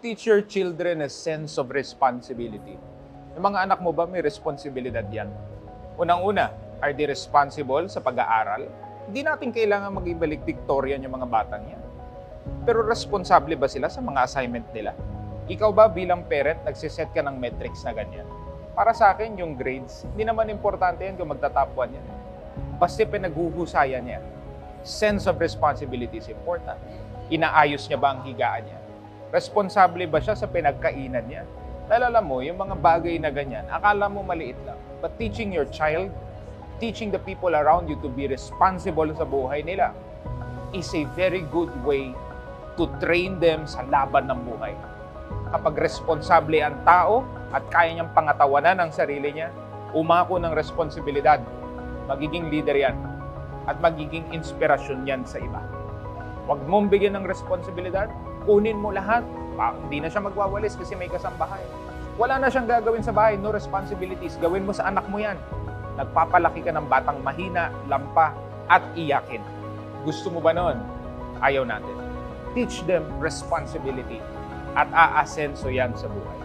teach your children a sense of responsibility. Yung mga anak mo ba may responsibilidad yan? Unang-una, are they responsible sa pag-aaral? Hindi natin kailangan mag-ibalik Victorian yung mga batang yan. Pero responsable ba sila sa mga assignment nila? Ikaw ba bilang parent, nagsiset ka ng metrics na ganyan? Para sa akin, yung grades, hindi naman importante yan kung magta-top 1 yan. Basta pinaghuhusayan niya. Sense of responsibility is important. Inaayos niya ba ang higaan niya? Responsable ba siya sa pinagkainan niya? Dahil alam mo, yung mga bagay na ganyan, akala mo maliit lang. But teaching your child, teaching the people around you to be responsible sa buhay nila is a very good way to train them sa laban ng buhay. Kapag responsable ang tao at kaya niyang pangatawanan ang sarili niya, umako ng responsibilidad, magiging leader yan at magiging inspirasyon yan sa iba. Huwag mong bigyan ng responsibilidad, kunin mo lahat. Hindi na siya magwawalis kasi may kasambahay. Wala na siyang gagawin sa bahay, no responsibilities. Gawin mo sa anak mo yan. Nagpapalaki ka ng batang mahina, lampa, at iyakin. Gusto mo ba nun? Ayaw natin. Teach them responsibility at aasenso yan sa buhay.